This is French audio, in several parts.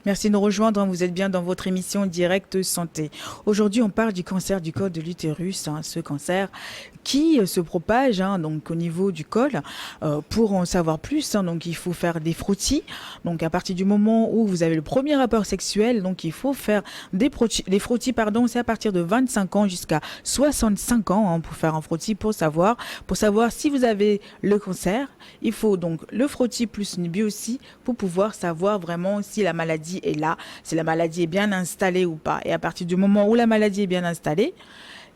Merci de nous rejoindre. Vous êtes bien dans votre émission Direct Santé. Aujourd'hui, on parle du cancer du col de l'utérus, ce cancer qui se propage donc au niveau du col. Pour en savoir plus, donc il faut faire des frottis. Donc à partir du moment où vous avez le premier rapport sexuel, donc il faut faire des frottis. C'est à partir de 25 ans jusqu'à 65 ans pour faire un frottis pour savoir si vous avez le cancer. Il faut donc le frottis plus une biopsie pour pouvoir savoir vraiment si la maladie est là, si la maladie est bien installée ou pas. Et à partir du moment où la maladie est bien installée,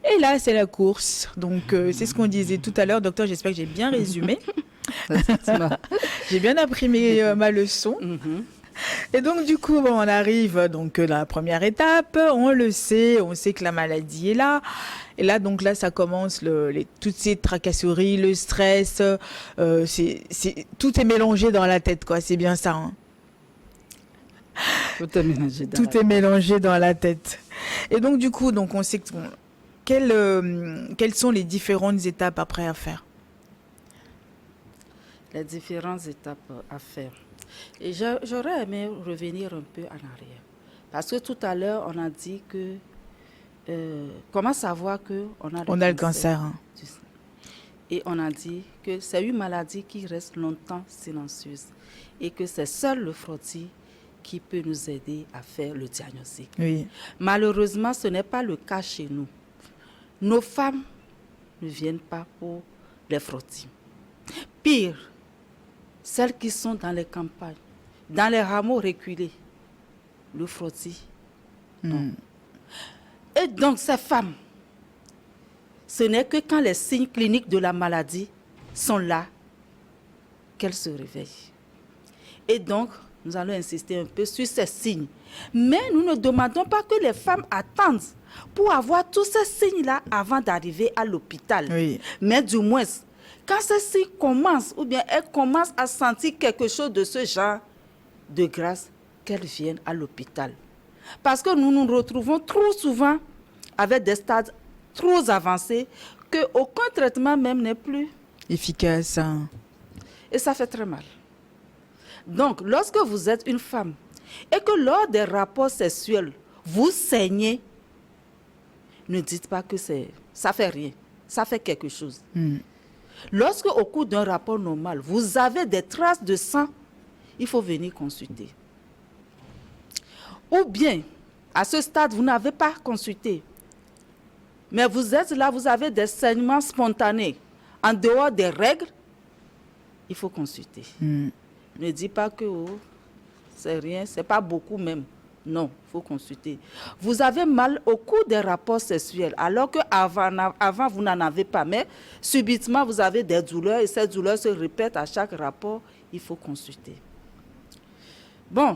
et là, c'est la course. Donc, c'est ce qu'on disait tout à l'heure. Docteur, j'espère que j'ai bien résumé. J'ai bien appris ma leçon. Et donc, du coup, on arrive donc dans la première étape. On le sait, on sait que la maladie est là. Et là, donc là, ça commence toutes ces tracasseries, le stress. Tout est mélangé dans la tête, quoi. C'est bien ça. Tout est mélangé dans la tête. Et donc, du coup, on sait que quelles sont les différentes étapes après à faire? Les différentes étapes à faire. Et j'aurais aimé revenir un peu en arrière. Parce que tout à l'heure, on a dit que comment savoir qu'on a le cancer. Et on a dit que c'est une maladie qui reste longtemps silencieuse. Et que c'est seul le frottis qui peut nous aider à faire le diagnostic. Oui. Malheureusement, ce n'est pas le cas chez nous. Nos femmes ne viennent pas pour les frottis. Pire, celles qui sont dans les campagnes, dans les rameaux reculés, le frottis, non. Et donc, ces femmes, ce n'est que quand les signes cliniques de la maladie sont là qu'elles se réveillent. Et donc, nous allons insister un peu sur ces signes. Mais nous ne demandons pas que les femmes attendent pour avoir tous ces signes-là avant d'arriver à l'hôpital. Oui. Mais du moins, quand ces signes commencent, ou bien elles commencent à sentir quelque chose de ce genre, de grâce, qu'elles viennent à l'hôpital. Parce que nous nous retrouvons trop souvent avec des stades trop avancés qu'aucun traitement même n'est plus efficace. Et ça fait très mal. Donc, lorsque vous êtes une femme et que lors des rapports sexuels, vous saignez, ne dites pas que ça fait rien, ça fait quelque chose. Lorsque au cours d'un rapport normal, vous avez des traces de sang, il faut venir consulter. Ou bien, à ce stade, vous n'avez pas consulté, mais vous êtes là, vous avez des saignements spontanés en dehors des règles, il faut consulter. Ne dis pas que c'est rien, c'est pas beaucoup même. Non, il faut consulter. Vous avez mal au cours des rapports sexuels, alors qu'avant, vous n'en avez pas. Mais subitement, vous avez des douleurs et ces douleurs se répètent à chaque rapport. Il faut consulter. Bon,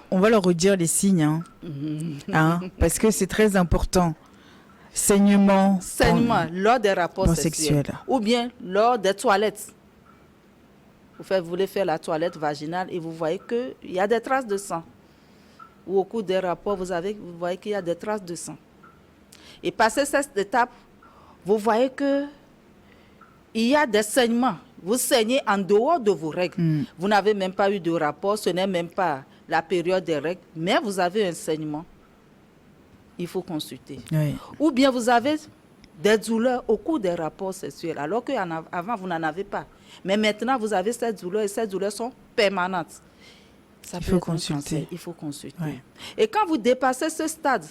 on va leur redire les signes, parce que c'est très important. Saignement lors des rapports sexuels. Ou bien lors des toilettes. Vous voulez faire la toilette vaginale et vous voyez qu'il y a des traces de sang. Ou au cours des rapports, vous voyez qu'il y a des traces de sang. Et passé cette étape, vous voyez qu'il y a des saignements. Vous saignez en dehors de vos règles. Vous n'avez même pas eu de rapport, ce n'est même pas la période des règles, mais vous avez un saignement. Il faut consulter. Oui. Ou bien vous avez des douleurs au cours des rapports sexuels, alors qu'avant, vous n'en avez pas. Mais maintenant, vous avez ces douleurs et ces douleurs sont permanentes. Il faut consulter. Il faut consulter. Ouais. Et quand vous dépassez ce stade,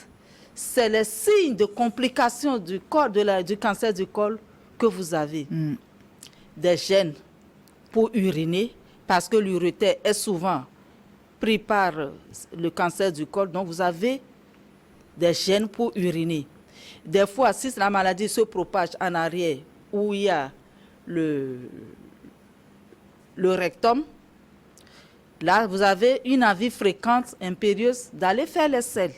c'est les signes de complications du cancer du col que vous avez. Des gènes pour uriner, parce que l'urétère est souvent pris par le cancer du col. Donc, vous avez des gènes pour uriner. Des fois, si la maladie se propage en arrière, où il y a le rectum, là, vous avez une envie fréquente, impérieuse, d'aller faire les selles.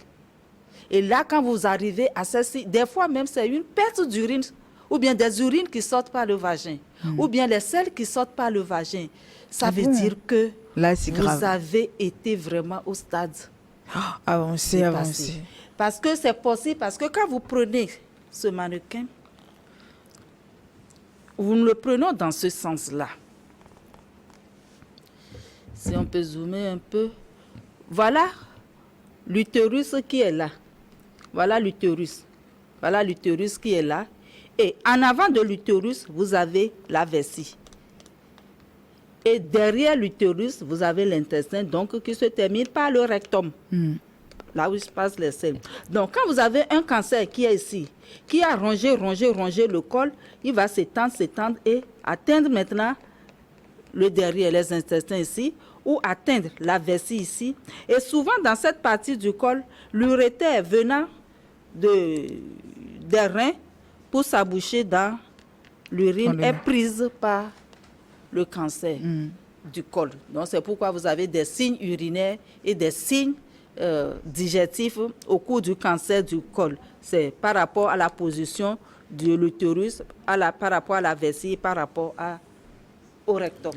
Et là, quand vous arrivez à celle-ci, des fois même, c'est une perte d'urine, ou bien des urines qui sortent par le vagin, ou bien les selles qui sortent par le vagin. Ça veut dire que là, c'est vous grave. avez été vraiment au stade avancé. Parce que c'est possible, parce que quand vous prenez ce mannequin, vous le prenez dans ce sens-là. Si on peut zoomer un peu, Voilà l'utérus qui est là. Voilà l'utérus. Voilà l'utérus qui est là. Et en avant de l'utérus, vous avez la vessie. Et derrière l'utérus, vous avez l'intestin, donc qui se termine par le rectum. Là où se passent les selles. Donc, quand vous avez un cancer qui est ici, qui a rongé le col, il va s'étendre et atteindre maintenant le derrière, les intestins ici, ou atteindre la vessie ici. Et souvent, dans cette partie du col, l'urétère venant des reins pour s'aboucher dans l'urine est prise par le cancer du col. Donc, c'est pourquoi vous avez des signes urinaires et des signes digestifs au cours du cancer du col. C'est par rapport à la position de l'utérus, par rapport à la vessie, par rapport au rectum.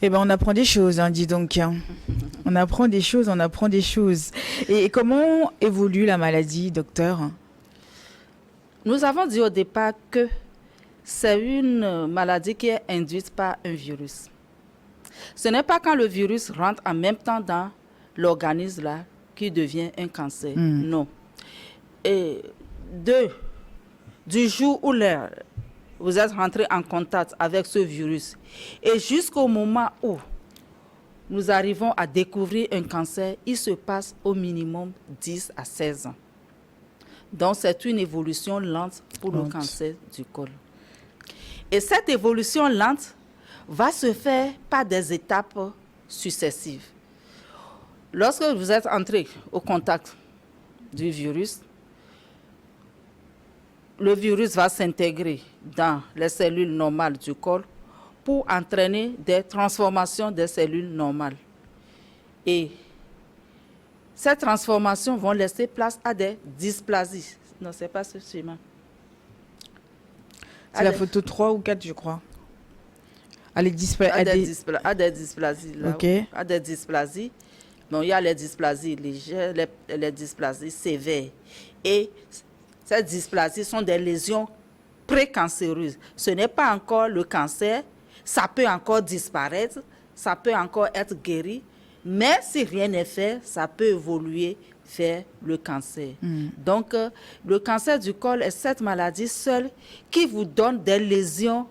Eh ben, on apprend des choses, hein, dis donc. Hein. On apprend des choses. Et comment évolue la maladie, docteur? Nous avons dit au départ que c'est une maladie qui est induite par un virus. Ce n'est pas quand le virus rentre en même temps dans l'organisme là qui devient un cancer. Non. Et du jour où vous êtes rentré en contact avec ce virus et jusqu'au moment où nous arrivons à découvrir un cancer, il se passe au minimum 10 à 16 ans. Donc, c'est une évolution lente pour le cancer du col. Et cette évolution lente va se faire par des étapes successives. Lorsque vous êtes entré au contact du virus, le virus va s'intégrer dans les cellules normales du col pour entraîner des transformations des cellules normales. Et ces transformations vont laisser place à des dysplasies. Non, ce n'est pas ce schéma. C'est la photo 3 ou 4, je crois. À des dysplasies. Là, okay. À des dysplasies. Donc, il y a les dysplasies légères, les dysplasies sévères. Et ces dysplasies sont des lésions précancéreuses. Ce n'est pas encore le cancer. Ça peut encore disparaître. Ça peut encore être guéri. Mais si rien n'est fait, ça peut évoluer vers le cancer. Donc, le cancer du col est cette maladie seule qui vous donne des lésions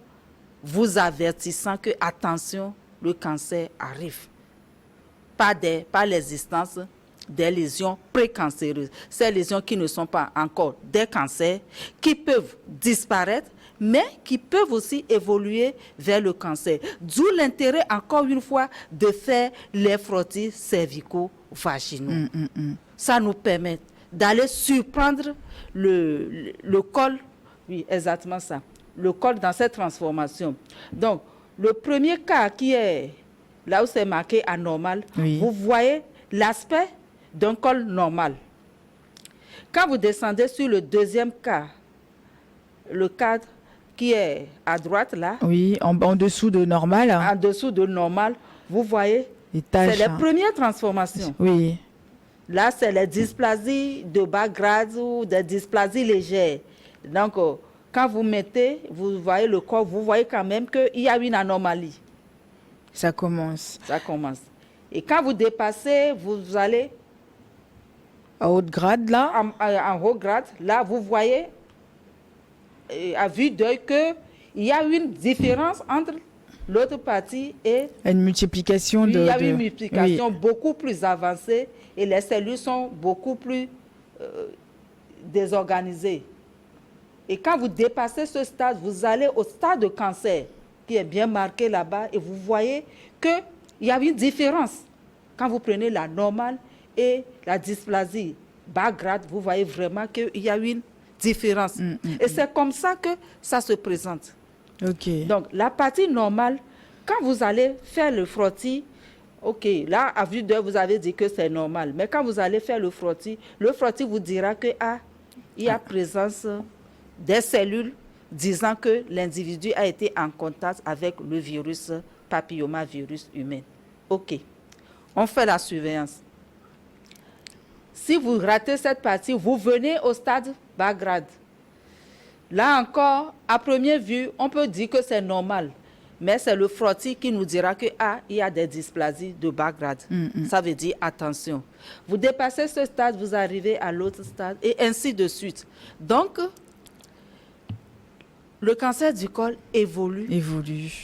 vous avertissant que, attention, le cancer arrive. Pas l'existence des lésions précancéreuses. Ces lésions qui ne sont pas encore des cancers, qui peuvent disparaître, mais qui peuvent aussi évoluer vers le cancer. D'où l'intérêt, encore une fois, de faire les frottis cervico-vaginaux. Ça nous permet d'aller surprendre le col, oui, exactement ça, le col dans cette transformation. Donc, le premier cas qui est là où c'est marqué anormal, vous voyez l'aspect d'un col normal. Quand vous descendez sur le deuxième cas, le cadre qui est à droite là. Oui, en dessous de normal. En dessous de normal, vous voyez, c'est les premières transformations. Oui. Là, c'est les dysplasies de bas grade ou des dysplasies légères. Donc, quand vous mettez, vous voyez le corps, vous voyez quand même qu'il y a une anomalie. Ça commence. Ça commence. Et quand vous dépassez, vous allez... À haut grade, là. En haut grade, là, vous voyez, à vue d'œil, qu'il y a une différence entre l'autre partie et... Une multiplication il y a une multiplication beaucoup plus avancée et les cellules sont beaucoup plus désorganisées. Et quand vous dépassez ce stade, vous allez au stade de cancer qui est bien marqué là-bas et vous voyez qu'il y a une différence. Quand vous prenez la normale et la dysplasie bas grade, vous voyez vraiment qu'il y a une différence. Et c'est comme ça que ça se présente. Okay. Donc, la partie normale, quand vous allez faire le frottis, ok, là, à vue d'œil, vous avez dit que c'est normal. Mais quand vous allez faire le frottis vous dira que il y a présence des cellules disant que l'individu a été en contact avec le virus papillomavirus humain. Ok, on fait la surveillance. Si vous ratez cette partie, vous venez au stade bas grade. Là encore, à première vue, on peut dire que c'est normal. Mais c'est le frottis qui nous dira que il y a des dysplasies de bas grade. Ça veut dire attention. Vous dépassez ce stade, vous arrivez à l'autre stade et ainsi de suite. Donc, le cancer du col évolue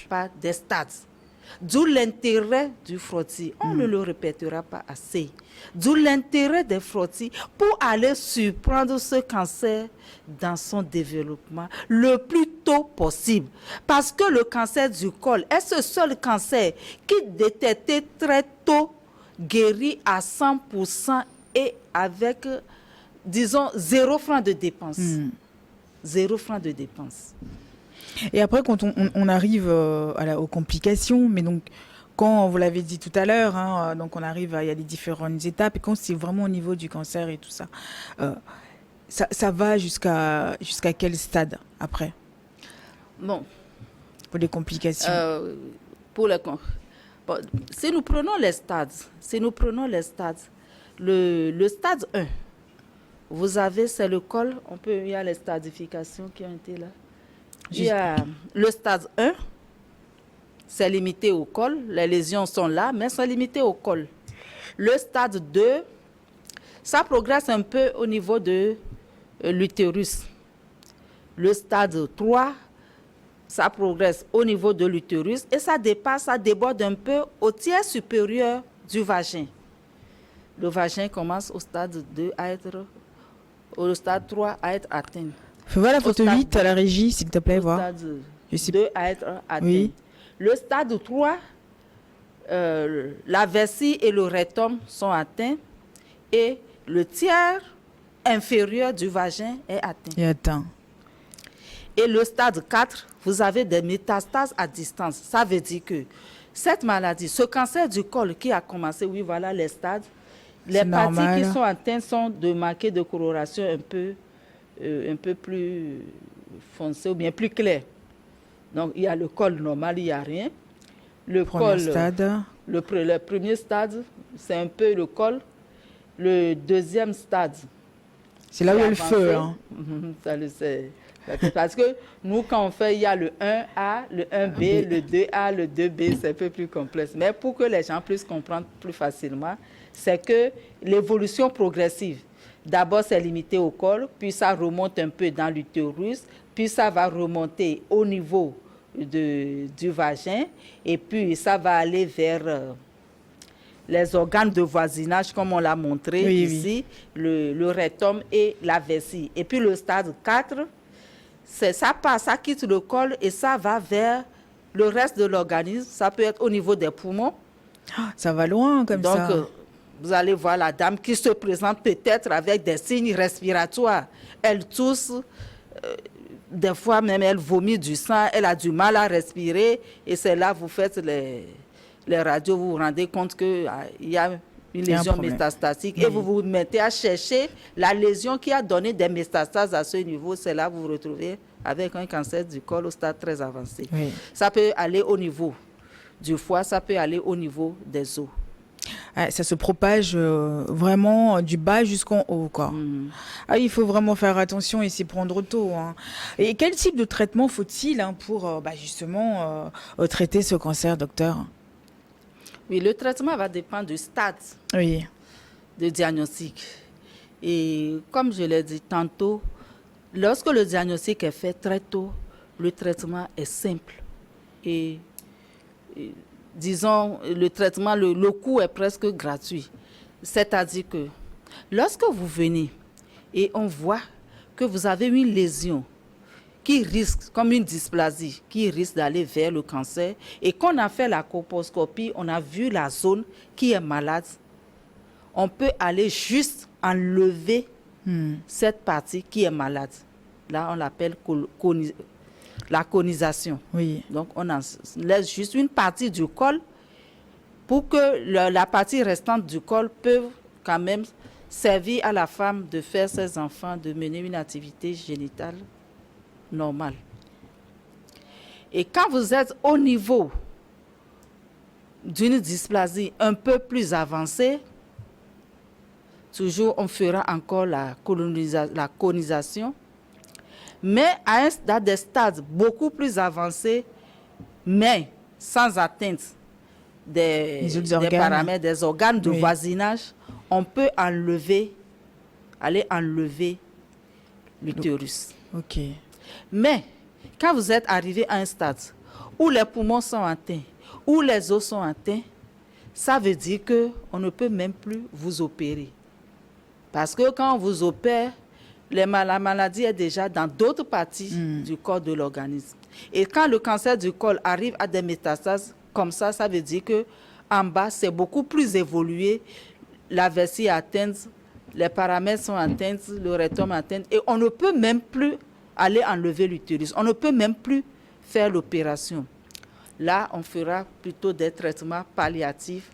par des stades. D'où l'intérêt du frottis. On ne le répétera pas assez. D'où l'intérêt des frottis pour aller surprendre ce cancer dans son développement le plus tôt possible. Parce que le cancer du col est ce seul cancer qui, détecté très tôt, guérit à 100% et avec, disons, 0 franc de dépenses. 0 franc de dépenses. Et après, quand on arrive aux complications, mais donc, quand vous l'avez dit tout à l'heure, hein, donc on arrive, il y a les différentes étapes, et quand c'est vraiment au niveau du cancer et tout ça, ça va jusqu'à quel stade après? Bon. Pour les complications. Si nous prenons les stades, le stade 1, vous avez, c'est le col, il y a les stadifications qui ont été là. Il y a le stade 1, c'est limité au col, les lésions sont là, mais sont limitées au col. Le stade 2, ça progresse un peu au niveau de l'utérus. Le stade 3, ça progresse au niveau de l'utérus et ça déborde un peu au tiers supérieur du vagin. Le vagin commence au stade 2 au stade 3 à être atteint. Fais voir la photo 8 à la régie, s'il te plaît, voir. Le stade 2 à être atteint. Oui. Le stade 3, la vessie et le rectum sont atteints et le tiers inférieur du vagin est atteint. Et le stade 4, vous avez des métastases à distance. Ça veut dire que cette maladie, ce cancer du col qui a commencé, oui, voilà les stades. Les parties qui sont atteintes sont de marquées de coloration un peu plus foncé ou bien plus clair. Donc, il y a le col normal, il n'y a rien. Le premier stade, c'est un peu le col. Le deuxième stade, c'est là où il y a le feu. Hein. Ça le sait. Parce que nous, quand on fait, il y a le 1A, le 1B, le 2A, le 2B, c'est un peu plus complexe. Mais pour que les gens puissent comprendre plus facilement, c'est que l'évolution progressive, d'abord, c'est limité au col, puis ça remonte un peu dans l'utérus, puis ça va remonter au niveau du vagin, et puis ça va aller vers les organes de voisinage, comme on l'a montré ici, le rectum et la vessie. Et puis le stade 4, ça quitte le col et ça va vers le reste de l'organisme. Ça peut être au niveau des poumons. Ça va loin comme ça. Donc, vous allez voir la dame qui se présente peut-être avec des signes respiratoires. Elle tousse, des fois même elle vomit du sang, elle a du mal à respirer. Et c'est là que vous faites les radios, vous vous rendez compte qu'il y a une lésion métastatique. Et vous vous mettez à chercher la lésion qui a donné des métastases à ce niveau. C'est là que vous vous retrouvez avec un cancer du col au stade très avancé. Oui. Ça peut aller au niveau du foie, ça peut aller au niveau des os. Ça se propage vraiment du bas jusqu'en haut, quoi. Il faut vraiment faire attention et s'y prendre tôt. Hein. Et quel type de traitement faut-il pour justement traiter ce cancer, docteur? Oui, le traitement va dépendre du stade de diagnostic. Et comme je l'ai dit tantôt, lorsque le diagnostic est fait très tôt, le traitement est simple. Et disons, le traitement, le coût est presque gratuit. C'est-à-dire que lorsque vous venez et on voit que vous avez une lésion qui risque, comme une dysplasie, qui risque d'aller vers le cancer, et qu'on a fait la colposcopie, on a vu la zone qui est malade, on peut aller juste enlever cette partie qui est malade. Là, on l'appelle la conisation. Oui. Donc, on en laisse juste une partie du col pour que la partie restante du col peut quand même servir à la femme de faire ses enfants, de mener une activité génitale normale. Et quand vous êtes au niveau d'une dysplasie un peu plus avancée, toujours on fera encore la conisation, mais à des stades beaucoup plus avancés, mais sans atteinte Les autres des organes. paramètres, des organes de Oui. voisinage, on peut aller enlever l'utérus. Ok. Mais quand vous êtes arrivé à un stade où les poumons sont atteints, où les os sont atteints, ça veut dire qu'on ne peut même plus vous opérer. Parce que quand on vous opère, la maladie est déjà dans d'autres parties du corps de l'organisme. Et quand le cancer du col arrive à des métastases comme ça veut dire que en bas, c'est beaucoup plus évolué. La vessie est atteinte, les paramètres sont atteints, le rectum est atteint, et on ne peut même plus aller enlever l'utérus. On ne peut même plus faire l'opération. Là, on fera plutôt des traitements palliatifs,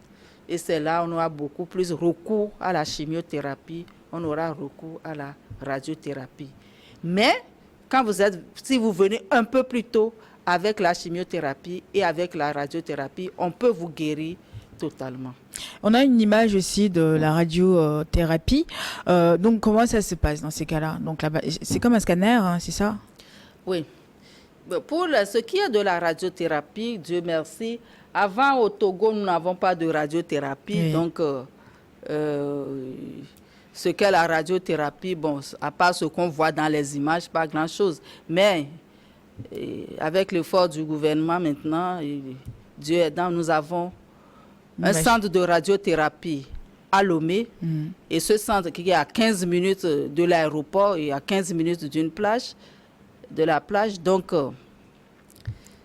et c'est là on aura beaucoup plus recours à la chimiothérapie, on aura recours à la radiothérapie. Mais si vous venez un peu plus tôt avec la chimiothérapie et avec la radiothérapie, on peut vous guérir totalement. On a une image aussi de la radiothérapie. Donc, comment ça se passe dans ces cas-là? Donc, là-bas, c'est comme un scanner, hein, c'est ça? Oui. Pour ce qui est de la radiothérapie, Dieu merci, avant au Togo, nous n'avons pas de radiothérapie. Oui. Donc, ce qu'est la radiothérapie, bon, à part ce qu'on voit dans les images, pas grand-chose. Mais avec l'effort du gouvernement maintenant, Dieu aidant, nous avons un centre de radiothérapie à Lomé. Et ce centre qui est à 15 minutes de l'aéroport et à 15 minutes de la plage. Donc,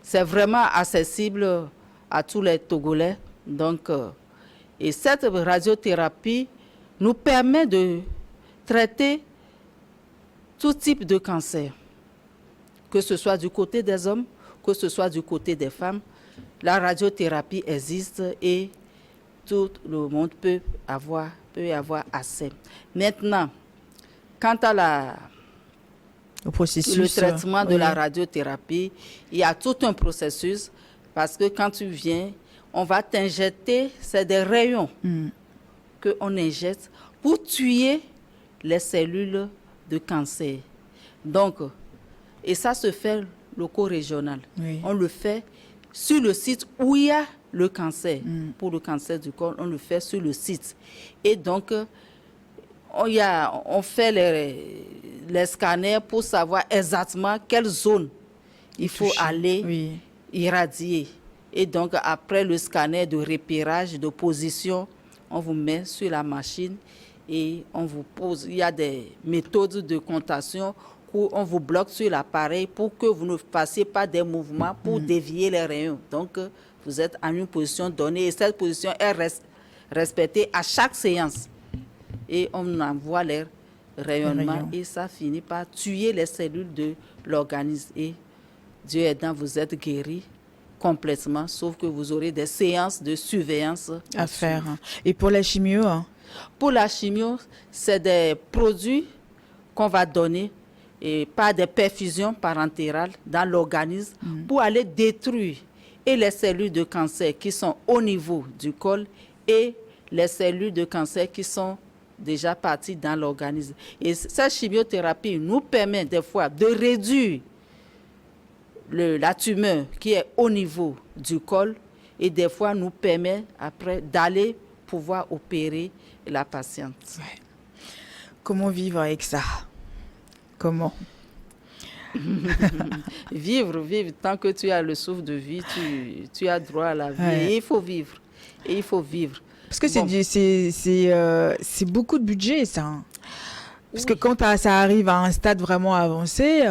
c'est vraiment accessible à tous les Togolais. Donc, et cette radiothérapie nous permet de traiter tout type de cancer, que ce soit du côté des hommes, que ce soit du côté des femmes. La radiothérapie existe et tout le monde peut y avoir accès. Maintenant, quant à le traitement de la radiothérapie, il y a tout un processus parce que quand tu viens, on va t'injecter, c'est des rayons qu'on injecte pour tuer les cellules de cancer. Donc, et ça se fait loco-régional. Oui. On le fait sur le site où il y a le cancer. Pour le cancer du col, on le fait sur le site. Et donc, on fait les scanners pour savoir exactement quelle zone il faut aller irradier. Et donc, après le scanner de repérage, de position, on vous met sur la machine et on vous pose. Il y a des méthodes de contation où on vous bloque sur l'appareil pour que vous ne fassiez pas des mouvements pour dévier les rayons. Donc, vous êtes en une position donnée et cette position est respectée à chaque séance. Et on envoie les rayonnements et ça finit par tuer les cellules de l'organisme. Et Dieu aidant, vous êtes guéri complètement, sauf que vous aurez des séances de surveillance à faire. Et pour la chimio? Pour la chimio, c'est des produits qu'on va donner et par des perfusions parentérales dans l'organisme pour aller détruire et les cellules de cancer qui sont au niveau du col et les cellules de cancer qui sont déjà parties dans l'organisme. Et cette chimiothérapie nous permet des fois de réduire la tumeur qui est au niveau du col et des fois nous permet après d'aller pouvoir opérer la patiente. Ouais. Comment vivre avec ça? Comment? Vivre. Tant que tu as le souffle de vie, tu as droit à la vie. Ouais. Et il faut vivre. Parce que c'est beaucoup de budget, ça. Parce que quand ça arrive à un stade vraiment avancé,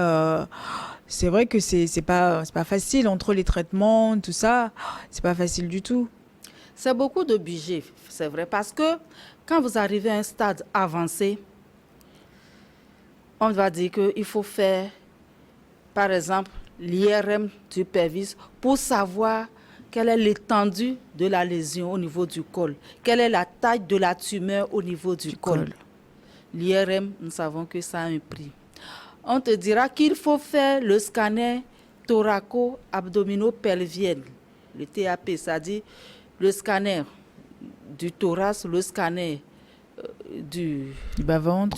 c'est vrai que c'est pas facile entre les traitements, tout ça. C'est pas facile du tout. C'est beaucoup de budget, c'est vrai. Parce que quand vous arrivez à un stade avancé, on va dire qu'il faut faire, par exemple, l'IRM du pelvis pour savoir quelle est l'étendue de la lésion au niveau du col, quelle est la taille de la tumeur au niveau du col. L'IRM, nous savons que ça a un prix. On te dira qu'il faut faire le scanner thoraco-abdominopelvien, le TAP, c'est-à-dire le scanner du thorax, le scanner du bas-ventre,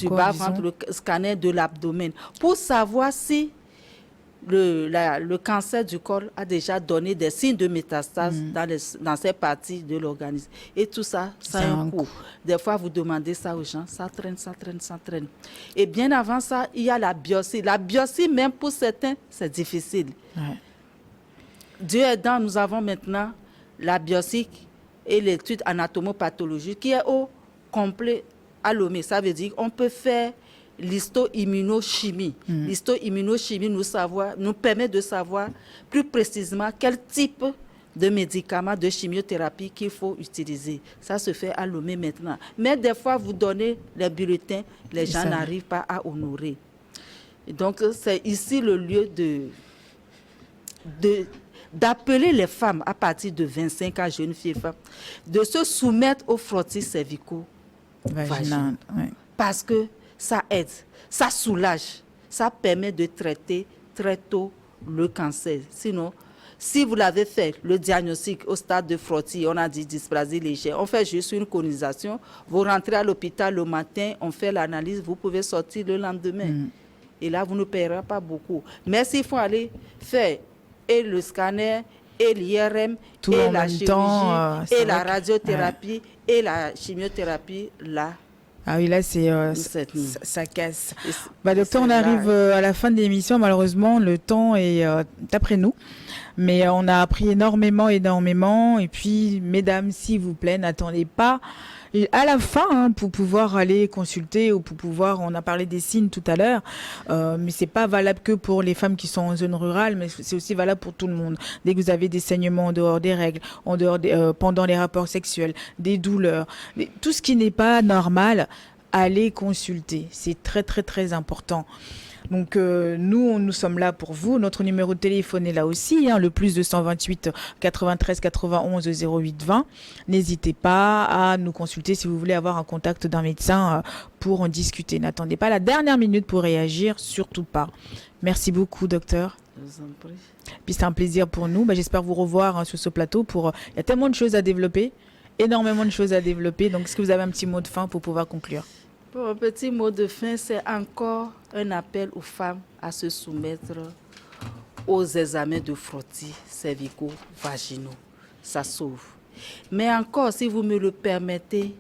le scanner de l'abdomen, pour savoir si le cancer du col a déjà donné des signes de métastase dans ces parties de l'organisme. Et tout ça, ça a un coût. Des fois, vous demandez ça aux gens, ça traîne, ça traîne, ça traîne. Et bien avant ça, il y a la biopsie. La biopsie, même pour certains, c'est difficile. Ouais. Dieu aidant, nous avons maintenant la biopsie et l'étude anatomopathologique qui est au complet à Lomé. Ça veut dire qu'on peut faire l'histo-immunochimie. L'histo-immunochimie nous permet de savoir plus précisément quel type de médicaments, de chimiothérapie qu'il faut utiliser. Ça se fait à Lomé maintenant. Mais des fois, vous donnez les bulletins, les gens n'arrivent pas à honorer. Et donc, c'est ici le lieu d'appeler les femmes à partir de 25 ans, jeunes filles et femmes, de se soumettre aux frottis cervico-vaginaux. Ouais. Parce que ça aide, ça soulage, ça permet de traiter très tôt le cancer. Sinon, si vous l'avez fait, le diagnostic au stade de frottis, on a dit dysplasie légère, on fait juste une colonisation, vous rentrez à l'hôpital le matin, on fait l'analyse, vous pouvez sortir le lendemain. Et là, vous ne payerez pas beaucoup. Mais s'il faut aller faire et le scanner, et l'IRM, et la chirurgie, et la radiothérapie, et la chimiothérapie, là. Ah oui, là, ça casse. Docteur, on arrive à la fin de l'émission. Malheureusement, le temps est après nous. Mais on a appris énormément. Et puis, mesdames, s'il vous plaît, n'attendez pas à la fin pour pouvoir aller consulter ou pour pouvoir, on a parlé des signes tout à l'heure, mais c'est pas valable que pour les femmes qui sont en zone rurale, mais c'est aussi valable pour tout le monde. Dès que vous avez des saignements en dehors des règles, pendant les rapports sexuels, des douleurs, tout ce qui n'est pas normal, allez consulter. C'est très très très important. Donc nous sommes là pour vous. Notre numéro de téléphone est là aussi, le plus 228 93 91 08 20. N'hésitez pas à nous consulter si vous voulez avoir un contact d'un médecin pour en discuter. N'attendez pas la dernière minute pour réagir, surtout pas. Merci beaucoup, docteur. Je vous en prie. Puis c'est un plaisir pour nous. J'espère vous revoir sur ce plateau. Il y a tellement de choses à développer, énormément de choses à développer. Donc est-ce que vous avez un petit mot de fin pour pouvoir conclure? Pour un petit mot de fin, c'est encore un appel aux femmes à se soumettre aux examens de frottis cervico-vaginaux. Ça sauve. Mais encore, si vous me le permettez,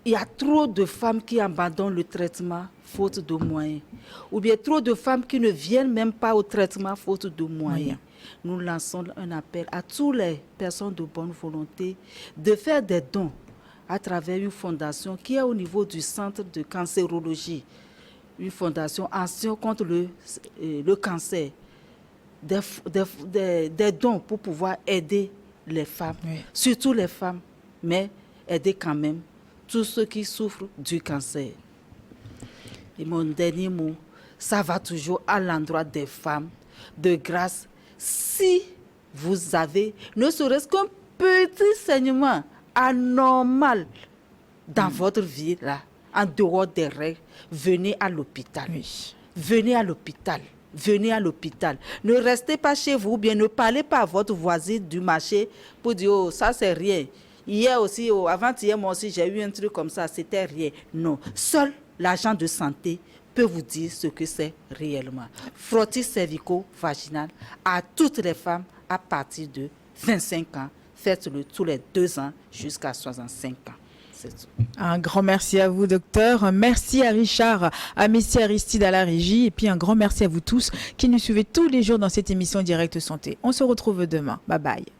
il y a trop de femmes qui abandonnent le traitement faute de moyens. Ou bien trop de femmes qui ne viennent même pas au traitement faute de moyens. Nous lançons un appel à toutes les personnes de bonne volonté de faire des dons à travers une fondation qui est au niveau du centre de cancérologie, une fondation action contre le cancer, des dons pour pouvoir aider les femmes, surtout les femmes, mais aider quand même tous ceux qui souffrent du cancer. Et mon dernier mot, ça va toujours à l'endroit des femmes, de grâce, si vous avez ne serait-ce qu'un petit saignement anormal dans votre vie, là, en dehors des règles, venez à l'hôpital. Venez à l'hôpital. Venez à l'hôpital. Ne restez pas chez vous, bien ne parlez pas à votre voisine du marché pour dire, oh, ça c'est rien. Hier aussi, avant-hier, moi aussi, j'ai eu un truc comme ça, c'était rien. Non, seul l'agent de santé peut vous dire ce que c'est réellement. Frottis cervico-vaginal à toutes les femmes à partir de 25 ans. Faites-le tous les 2 ans jusqu'à 65 ans. C'est tout. Un grand merci à vous, docteur. Merci à Richard, à Messie Aristide à la régie. Et puis un grand merci à vous tous qui nous suivez tous les jours dans cette émission Direct Santé. On se retrouve demain. Bye bye.